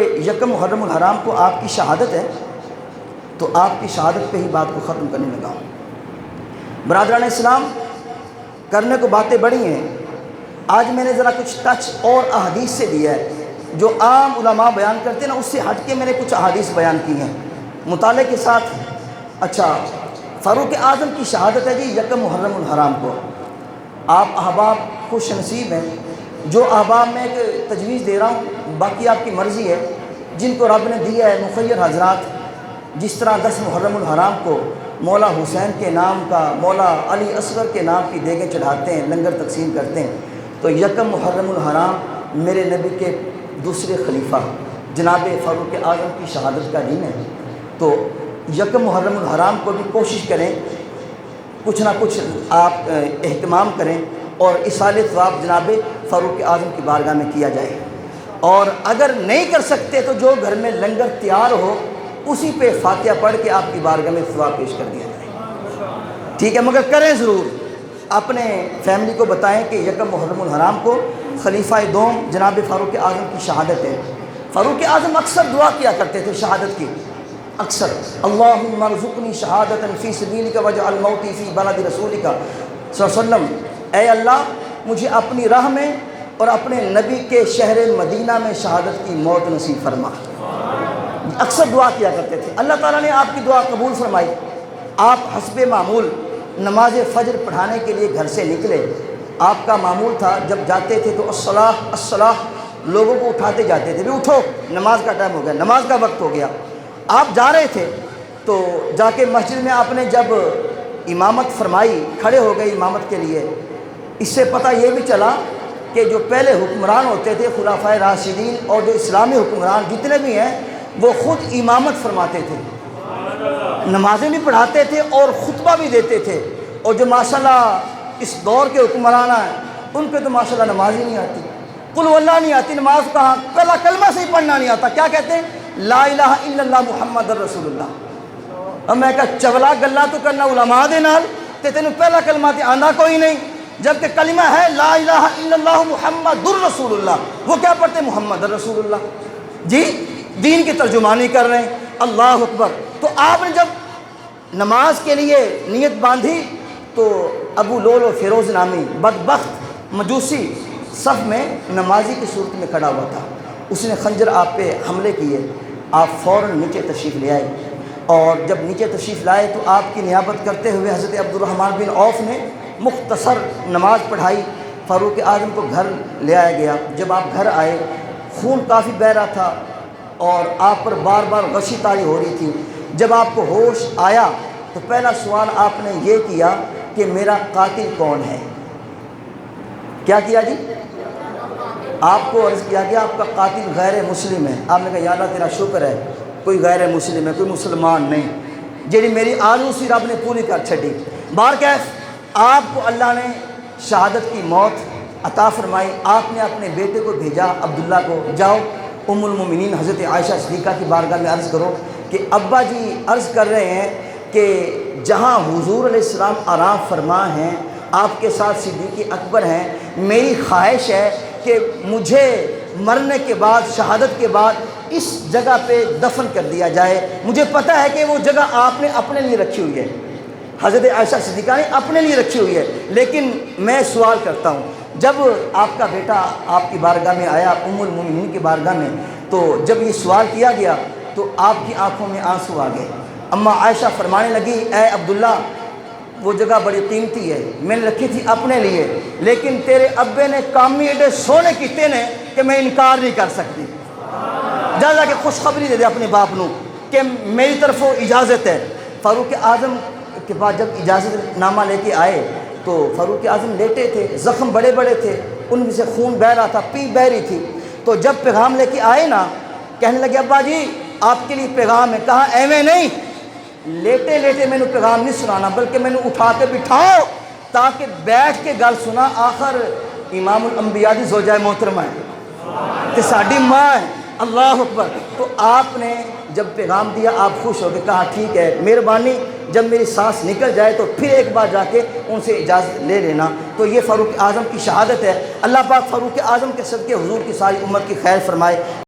یکم محرم الحرام کو آپ کی شہادت ہے، تو آپ کی شہادت پہ ہی بات کو ختم کرنے لگا ہوں۔ برادران اسلام، کرنے کو باتیں بڑی ہیں، آج میں نے ذرا کچھ ٹچ اور احادیث سے دیا ہے، جو عام علماء بیان کرتے ہیں نا، اس سے ہٹ کے میں نے کچھ احادیث بیان کی ہیں مطالعے کے ساتھ۔ اچھا، فاروق اعظم کی شہادت ہے جی یکم محرم الحرام کو۔ آپ احباب خوش نصیب ہیں، جو احباب میں ایک تجویز دے رہا ہوں، باقی آپ کی مرضی ہے، جن کو رب نے دیا ہے مخیر حضرات، جس طرح 10 محرم الحرام کو مولا حسین کے نام کا، مولا علی اصغر کے نام کی دیگیں چڑھاتے ہیں، لنگر تقسیم کرتے ہیں، تو یکم محرم الحرام میرے نبی کے دوسرے خلیفہ جناب فاروق اعظم کی شہادت کا دن ہے۔ تو یکم محرم الحرام کو بھی کوشش کریں، کچھ نہ کچھ آپ اہتمام کریں، اور اصالِ ثواب جناب فاروق اعظم کی بارگاہ میں کیا جائے۔ اور اگر نہیں کر سکتے تو جو گھر میں لنگر تیار ہو اسی پہ فاتحہ پڑھ کے آپ کی بارگاہ میں ثواب پیش کر دیا جائے، ٹھیک ہے؟ مگر کریں ضرور، اپنے فیملی کو بتائیں کہ یکم محرم الحرام کو خلیفہ دوم جناب فاروق اعظم کی شہادت ہے۔ فاروق اعظم اکثر دعا کیا کرتے تھے شہادت کی، اکثر، اللہم ارزقنی شہادتا فی سبیلک واجعل موتی فی بلد رسولک صلی اللہ علیہ وسلم، اے اللہ مجھے اپنی راہ میں اور اپنے نبی کے شہر مدینہ میں شہادت کی موت نصیب فرما۔ اکثر دعا کیا کرتے تھے، اللہ تعالیٰ نے آپ کی دعا قبول فرمائی۔ آپ حسب معمول نماز فجر پڑھانے کے لیے گھر سے نکلے، آپ کا معمول تھا جب جاتے تھے تو الصلاۃ الصلاۃ لوگوں کو اٹھاتے جاتے تھے، بھی اٹھو نماز کا ٹائم ہو گیا، نماز کا وقت ہو گیا۔ آپ جا رہے تھے تو جا کے مسجد میں آپ نے جب امامت فرمائی، کھڑے ہو گئے امامت کے لیے، اس سے پتہ یہ بھی چلا کہ جو پہلے حکمران ہوتے تھے خلفائے راشدین اور جو اسلامی حکمران جتنے بھی ہیں، وہ خود امامت فرماتے تھے، نمازیں بھی پڑھاتے تھے اور خطبہ بھی دیتے تھے۔ اور جو ماشاءاللہ اس دور کے حکمران ہیں، ان پہ تو ماشاءاللہ نماز ہی نہیں آتی، قل ہو اللہ نہیں آتی، نماز کہاں، کلمہ سے ہی پڑھنا نہیں آتا۔ کیا کہتے ہیں؟ لا الہ الا اللہ محمد رسول اللہ۔ اب میں کہا چولا گلا تو کرنا علماء دے نال تے تینوں پہلا کلمہ تے آندا کوئی نہیں، جبکہ کلمہ ہے لا الہ الا اللہ محمد الرسول اللہ، وہ کیا پڑھتے ہیں؟ محمد رسول اللہ۔ جی دین کی ترجمانی کر رہے ہیں، اللہ اکبر۔ تو آپ نے جب نماز کے لیے نیت باندھی تو ابو لول و فیروز نامی بدبخت مجوسی صف میں نمازی کی صورت میں کھڑا ہوا تھا، اس نے خنجر آپ پہ حملے کیے، آپ فوراً نیچے تشریف لے آئے، اور جب نیچے تشریف لائے تو آپ کی نیابت کرتے ہوئے حضرت عبد الرحمن بن عوف نے مختصر نماز پڑھائی، فاروق اعظم کو گھر لے آیا گیا۔ جب آپ گھر آئے، خون کافی بہہ رہا تھا اور آپ پر بار بار غشی طاری ہو رہی تھی۔ جب آپ کو ہوش آیا تو پہلا سوال آپ نے یہ کیا کہ میرا قاتل کون ہے؟ کیا کیا جی؟ آپ کو عرض کیا کہ آپ کا قاتل غیر مسلم ہے۔ آپ نے کہا یا اللہ تیرا شکر ہے، کوئی غیر مسلم ہے، کوئی مسلمان نہیں، جیڑی میری آرزو سی رب نے پوری کر چھڈی۔ بہرکیف آپ کو اللہ نے شہادت کی موت عطا فرمائی۔ آپ نے اپنے بیٹے کو بھیجا عبداللہ کو، جاؤ ام المومنین حضرت عائشہ صدیقہ کی بارگاہ میں عرض کرو کہ ابا جی عرض کر رہے ہیں کہ جہاں حضور علیہ السلام آرام فرما ہیں، آپ کے ساتھ صدیق اکبر ہیں، میری خواہش ہے کہ مجھے مرنے کے بعد، شہادت کے بعد اس جگہ پہ دفن کر دیا جائے۔ مجھے پتہ ہے کہ وہ جگہ آپ نے اپنے لیے رکھی ہوئی ہے، حضرت عائشہ صدیقہ نے اپنے لیے رکھی ہوئی ہے، لیکن میں سوال کرتا ہوں، جب آپ کا بیٹا آپ کی بارگاہ میں آیا، ام المومنین کی بارگاہ میں، تو جب یہ سوال کیا گیا تو آپ کی آنکھوں میں آنسو آ گئے۔ اماں عائشہ فرمانے لگی، اے عبداللہ وہ جگہ بڑی قیمتی ہے، میں نے رکھی تھی اپنے لیے، لیکن تیرے ابے نے کامی ایڈے سونے کیتے نے کہ میں انکار نہیں کر سکتی۔ جا کے خوشخبری دے دے اپنے باپ نو کہ میری طرف وہ اجازت ہے۔ فاروق اعظم کے بعد جب اجازت نامہ لے کے آئے تو فاروق اعظم لیٹے تھے، زخم بڑے بڑے تھے، ان میں سے خون بہہ رہا تھا، پیپ بہہ رہی تھی۔ تو جب پیغام لے کے آئے نا، کہنے لگے ابا جی آپ کے لیے پیغام ہے۔ کہا ایویں نہیں، لیٹے لیٹے میں نے پیغام نہیں سنانا، بلکہ میں نے اٹھا کے بٹھاؤ تاکہ بیٹھ کے گل سنا۔ آخر امام الانبیاء دی زوجہ محترمہ ہے تے ساڈی ماں ہے، اللہ اکبر۔ تو آپ نے جب پیغام دیا آپ خوش ہو گئے، کہا ٹھیک ہے مہربانی، جب میری سانس نکل جائے تو پھر ایک بار جا کے ان سے اجازت لے لینا۔ تو یہ فاروق اعظم کی شہادت ہے۔ اللہ پاک فاروق اعظم کے صدقے حضور کی ساری امت کی خیر فرمائے۔